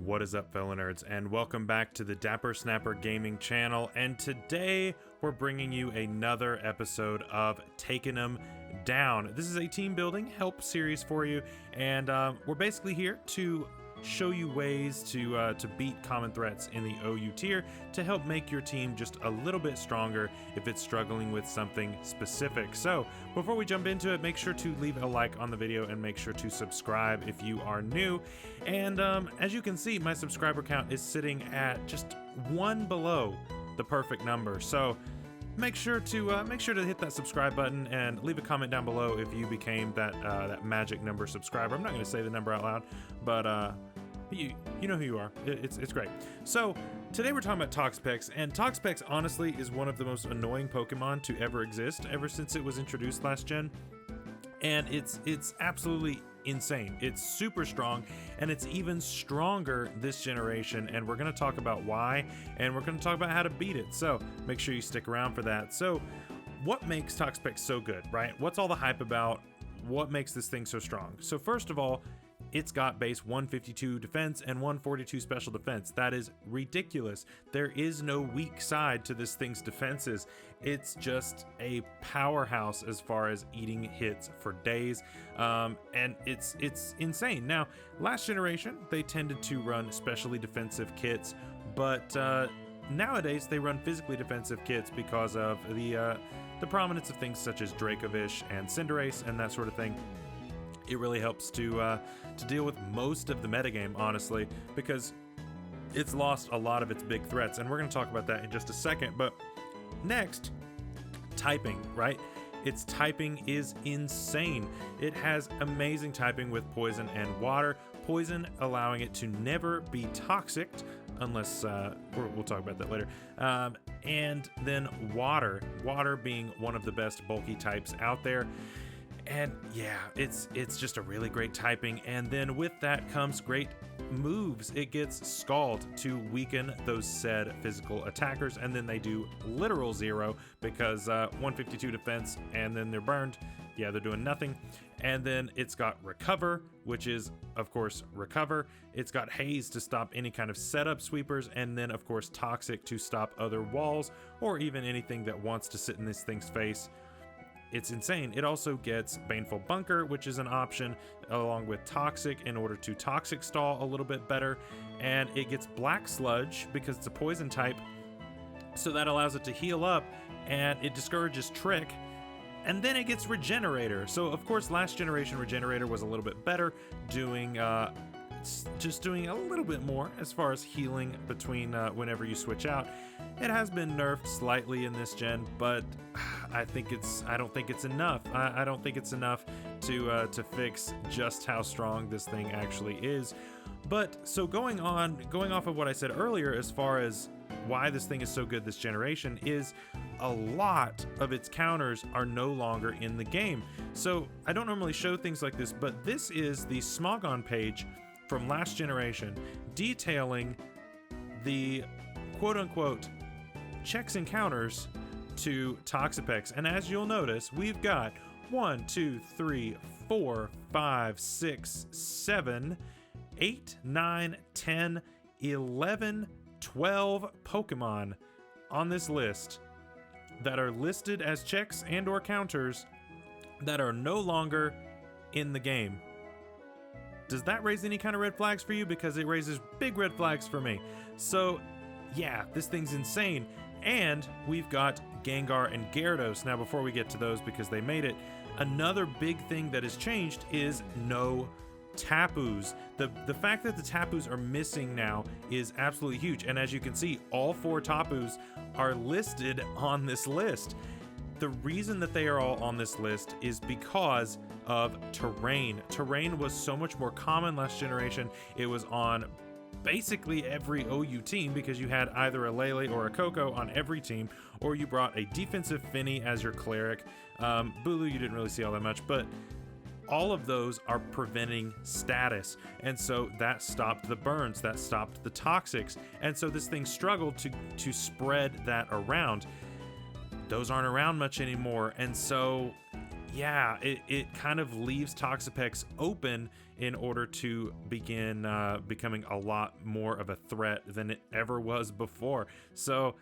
What is up, fellow nerds, and welcome back to the Dapper Snapper Gaming channel. And today we're bringing you another episode of Taking Them Down. This is a team building help series for you, and we're basically here to show you ways to beat common threats in the OU tier to help make your team just a little bit stronger if it's struggling with something specific. So before we jump into it, make sure to leave a like on the video and make sure to subscribe if you are new. And as you can see, my subscriber count is sitting at just one below the perfect number. So make sure to hit that subscribe button and leave a comment down below if you became that magic number subscriber. I'm not going to say the number out loud, but you know who you are. It's great. So today we're talking about Toxapex, and Toxapex honestly is one of the most annoying Pokemon to ever exist ever since it was introduced last gen, and it's absolutely insane. It's super strong, and it's even stronger this generation, and we're going to talk about why, and we're going to talk about how to beat it. So make sure you stick around for that. So what makes Toxapex so good, right? What's all the hype about? What makes this thing so strong? So first of all, it's got base 152 defense and 142 special defense. That is ridiculous. There is no weak side to this thing's defenses. It's just a powerhouse as far as eating hits for days, and it's insane. Now, last generation, they tended to run specially defensive kits, but nowadays they run physically defensive kits because of the prominence of things such as Dracovish and Cinderace and that sort of thing. It really helps to deal with most of the metagame, honestly, because it's lost a lot of its big threats, and we're going to talk about that in just a second. But next, typing, right? Its typing is insane. It has amazing typing with poison and water. Poison allowing it to never be toxic, unless we'll talk about that later. And then water being one of the best bulky types out there. And yeah, it's just a really great typing, and then with that comes great moves. It gets Scald to weaken those said physical attackers, and then they do literal zero because 152 defense, and then they're burned. Yeah, they're doing nothing. And then it's got Recover, which is, of course, Recover. It's got Haze to stop any kind of setup sweepers, and then, of course, Toxic to stop other walls or even anything that wants to sit in this thing's face. It's insane. It also gets Baneful Bunker, which is an option, along with Toxic in order to Toxic stall a little bit better. And it gets Black Sludge because it's a poison type, so that allows it to heal up, and it discourages Trick. And then it gets Regenerator. So, of course, last generation Regenerator was a little bit better, doing a little bit more as far as healing between whenever you switch out. It has been nerfed slightly in this gen, but I don't think it's enough. I don't think it's enough to fix just how strong this thing actually is. But so going off of what I said earlier as far as why this thing is so good this generation is a lot of its counters are no longer in the game. So I don't normally show things like this, but this is the Smogon page from last generation detailing the quote-unquote checks and counters to Toxapex. And as you'll notice, we've got 1, 2, 3, 4, 5, 6, 7, 8, 9, 10, 11, 12 Pokemon on this list that are listed as checks and or counters that are no longer in the game. Does that raise any kind of red flags for you? Because it raises big red flags for me. So yeah, this thing's insane. And we've got Ganga and Gyarados. Now, before we get to those, because they made it, another big thing that has changed is no Tapus. The fact that the Tapus are missing now is absolutely huge. And as you can see, all 4 Tapus are listed on this list. The reason that they are all on this list is because of terrain. Terrain was so much more common last generation. It was on basically every OU team because you had either a Lele or a Coco on every team, or you brought a defensive Finny as your cleric. Bulu you didn't really see all that much, but all of those are preventing status, and so that stopped the burns, that stopped the toxics, and so this thing struggled to spread that around. Those aren't around much anymore, and so yeah, it kind of leaves Toxapex open in order to begin becoming a lot more of a threat than it ever was before. So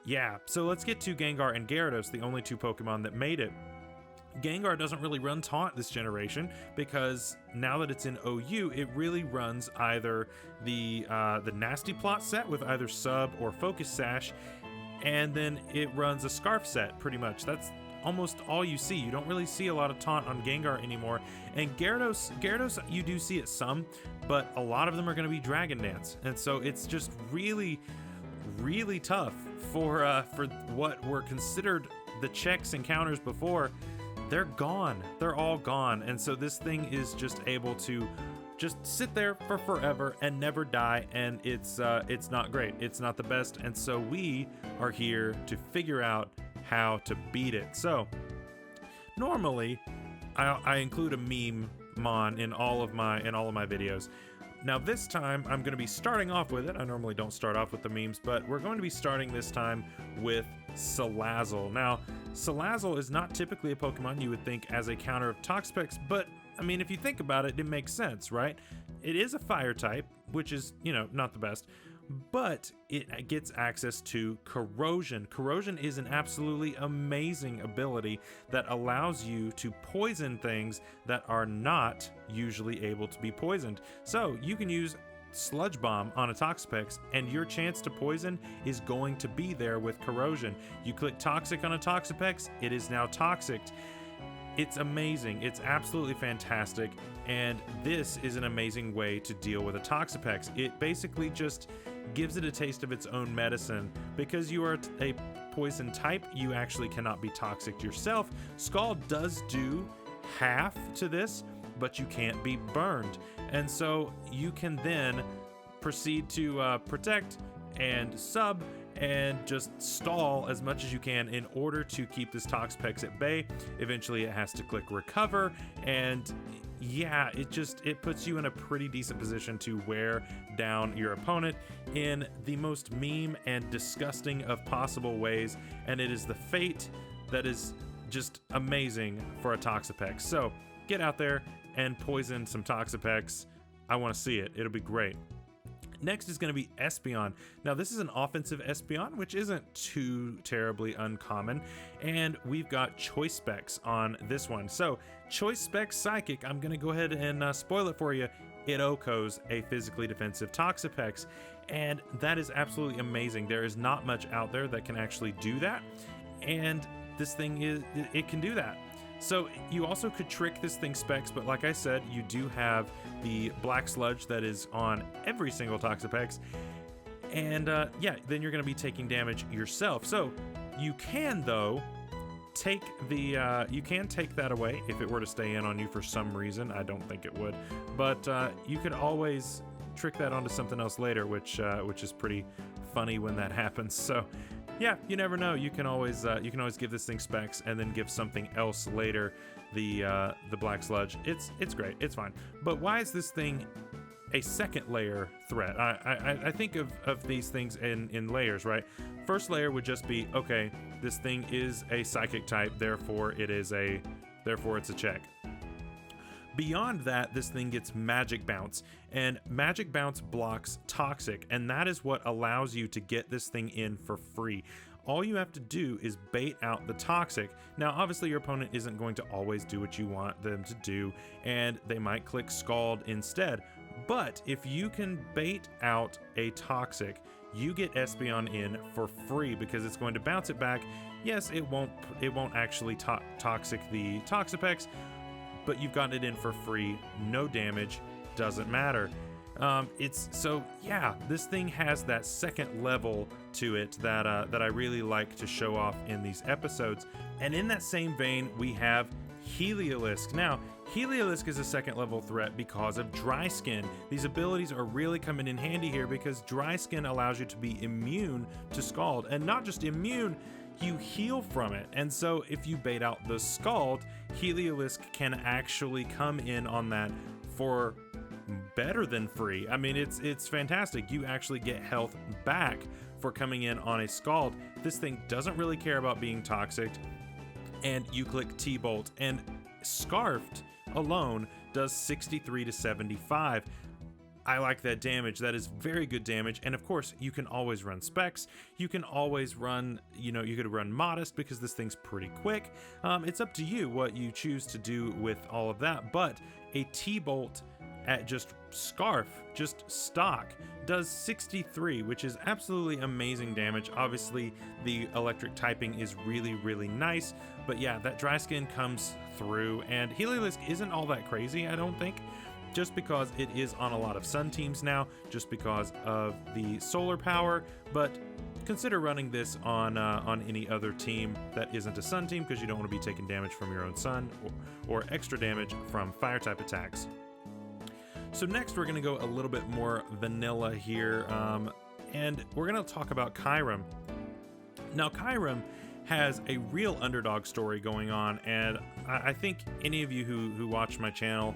yeah, so let's get to Gengar and Gyarados, the only two Pokemon that made it. Gengar doesn't really run Taunt this generation because now that it's in OU, it really runs either the Nasty Plot set with either Sub or Focus Sash, and then it runs a Scarf set pretty much. That's almost all you see. You don't really see a lot of Taunt on Gengar anymore. And Gyarados, you do see it some, but a lot of them are going to be Dragon Dance, and so it's just really, really tough for what were considered the checks and counters before. They're gone. They're all gone. And so this thing is just able to just sit there for forever and never die, and it's not great. It's not the best. And so we are here to figure out how to beat it. So normally I include a meme mon in all of my videos. Now this time I'm going to be starting off with it. I normally don't start off with the memes, but we're going to be starting this time with Salazzle. Now, Salazzle is not typically a Pokemon you would think as a counter of Toxapex, but I mean, if you think about it, it makes sense, right? It is a fire type, which is, not the best, but it gets access to Corrosion. Corrosion is an absolutely amazing ability that allows you to poison things that are not usually able to be poisoned. So you can use Sludge Bomb on a Toxapex, and your chance to poison is going to be there with Corrosion. You click Toxic on a Toxapex, it is now Toxicked. It's amazing. It's absolutely fantastic, and this is an amazing way to deal with a Toxapex. It basically just gives it a taste of its own medicine. Because you are a poison type, you actually cannot be toxic yourself. Scald does do half to this, but you can't be burned. And so you can then proceed to protect and sub and just stall as much as you can in order to keep this Toxapex at bay. Eventually it has to click recover, and yeah, it puts you in a pretty decent position to wear down your opponent in the most meme and disgusting of possible ways, and it is the fate that is just amazing for a Toxapex. So get out there and poison some Toxapex. I want to see it. It'll be great. Next is going to be Espeon. Now this is an offensive Espeon, which isn't too terribly uncommon, and we've got Choice Specs on this one. So Choice Specs Psychic, I'm going to go ahead and spoil it for you. It OHKOs a physically defensive Toxapex, and that is absolutely amazing. There is not much out there that can actually do that, and this thing it can do that. So you also could trick this thing specs, but like I said, you do have the Black Sludge that is on every single Toxapex, and yeah, then you're going to be taking damage yourself. So you can though take the you can take that away if it were to stay in on you for some reason. I don't think it would, but you could always trick that onto something else later, which is pretty funny when that happens. So yeah, you never know. You can always give this thing specs and then give something else later the Black Sludge. It's great. It's fine. But why is this thing a second layer threat? I think of these things in layers, right? First layer would just be, okay, this thing is a psychic type, therefore it's a check. Beyond that, this thing gets Magic Bounce, and Magic Bounce blocks Toxic, and that is what allows you to get this thing in for free. All you have to do is bait out the Toxic. Now, obviously, your opponent isn't going to always do what you want them to do, and they might click Scald instead. But if you can bait out a Toxic, you get Espeon in for free because it's going to bounce it back. Yes, it won't actually toxic the Toxapex, but you've gotten it in for free, no damage, doesn't matter. This thing has that second level to it that I really like to show off in these episodes. And in that same vein, we have Heliolisk. Now, Heliolisk is a second level threat because of Dry Skin. These abilities are really coming in handy here because Dry Skin allows you to be immune to Scald, and not just immune, you heal from it. And so if you bait out the Scald, Heliolisk can actually come in on that for better than free. I mean, it's fantastic. You actually get health back for coming in on a Scald. This thing doesn't really care about being toxic, and you click T-Bolt, and Scarfed alone does 63 to 75. I like that damage. That is very good damage. And of course, you can always run specs. You can always run, you could run modest because this thing's pretty quick. It's up to you what you choose to do with all of that. But a T-Bolt at just Scarf, just stock, does 63, which is absolutely amazing damage. Obviously, the electric typing is really, really nice. But yeah, that dry skin comes through. And Heliolisk isn't all that crazy, I don't think. Just because it is on a lot of sun teams now, just because of the solar power, but consider running this on any other team that isn't a sun team, because you don't want to be taking damage from your own sun or extra damage from fire type attacks. So next we're going to go a little bit more vanilla here, and we're going to talk about Kyurem. Now Kyurem has a real underdog story going on, and I think any of you who watch my channel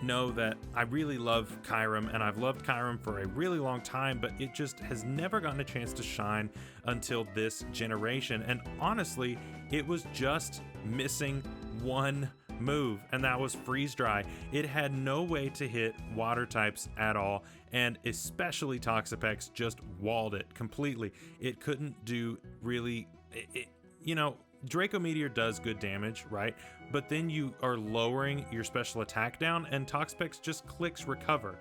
know that I really love Kyurem, and I've loved Kyurem for a really long time, but it just has never gotten a chance to shine until this generation. And honestly, it was just missing one move, and that was freeze dry. It had no way to hit water types at all, and especially Toxapex just walled it completely. It couldn't do really, Draco Meteor does good damage, right? But then you are lowering your special attack down, and Toxapex just clicks recover.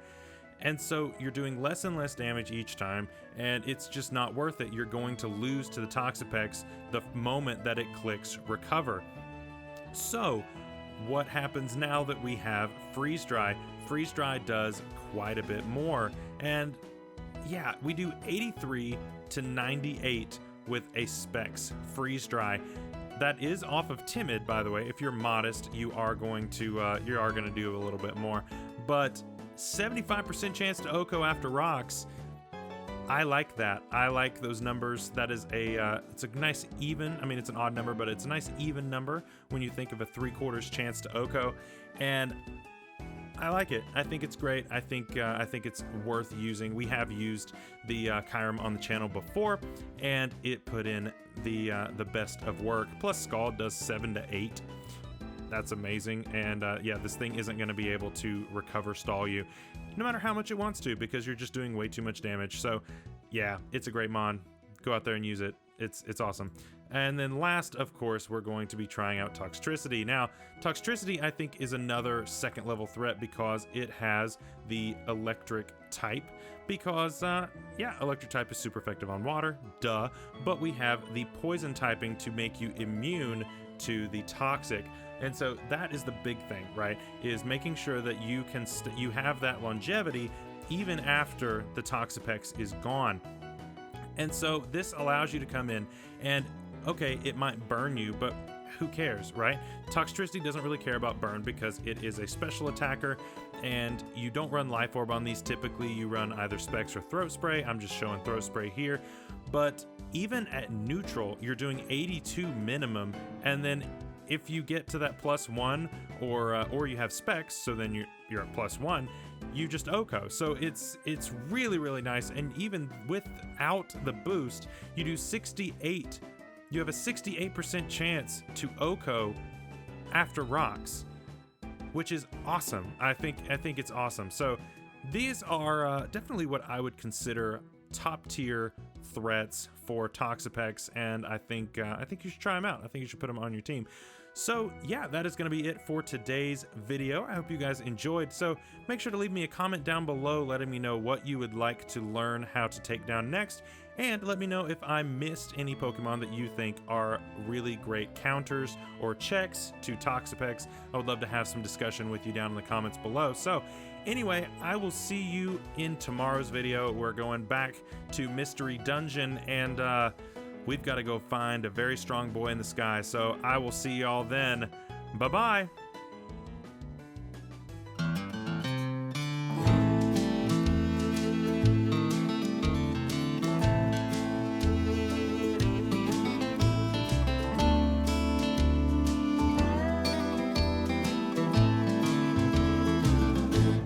And so you're doing less and less damage each time, and it's just not worth it. You're going to lose to the Toxapex the moment that it clicks recover. So what happens now that we have freeze dry? Freeze dry does quite a bit more. And yeah, we do 83 to 98 with a specs freeze dry. That is off of timid, by the way. If you're modest, you are going to do a little bit more. But 75% chance to OHKO after rocks. I like that. I like those numbers. That is it's a nice even. I mean, it's an odd number, but it's a nice even number when you think of a 3/4 chance to OHKO, and I like it. I think it's great. I think it's worth using. We have used the Kyurem on the channel before, and it put in the best of work. Plus, Scald does 7 to 8. That's amazing. And yeah, this thing isn't going to be able to recover stall you, no matter how much it wants to, because you're just doing way too much damage. So yeah, it's a great mon. Go out there and use it. It's awesome. And then last, of course, we're going to be trying out Toxtricity. Now, Toxtricity, I think, is another second level threat because it has the electric type. Because, yeah, electric type is super effective on water, duh. But we have the poison typing to make you immune to the toxic. And so that is the big thing, right? Is making sure that you can you have that longevity even after the Toxapex is gone. And so this allows you to come in and, okay, it might burn you, but who cares, right? Toxtricity doesn't really care about burn because it is a special attacker, and you don't run Life Orb on these typically. You run either Specs or Throat Spray. I'm just showing Throat Spray here. But even at neutral, you're doing 82 minimum, and then if you get to that +1 or you have Specs, so then you're at +1, you just OHKO. So it's really, really nice. And even without the boost, you do 68. You have a 68% chance to OHKO after rocks, which is awesome. I think it's awesome. So these are definitely what I would consider top tier threats for Toxapex, and I think you should try them out. I think you should put them on your team. So yeah, that is going to be it for today's video. I hope you guys enjoyed. So make sure to leave me a comment down below letting me know what you would like to learn how to take down next, and let me know if I missed any Pokemon that you think are really great counters or checks to Toxapex. I would love to have some discussion with you down in the comments below. So anyway, I will see you in tomorrow's video. We're going back to Mystery Dungeon, and we've got to go find a very strong boy in the sky. So I will see y'all then. Bye-bye.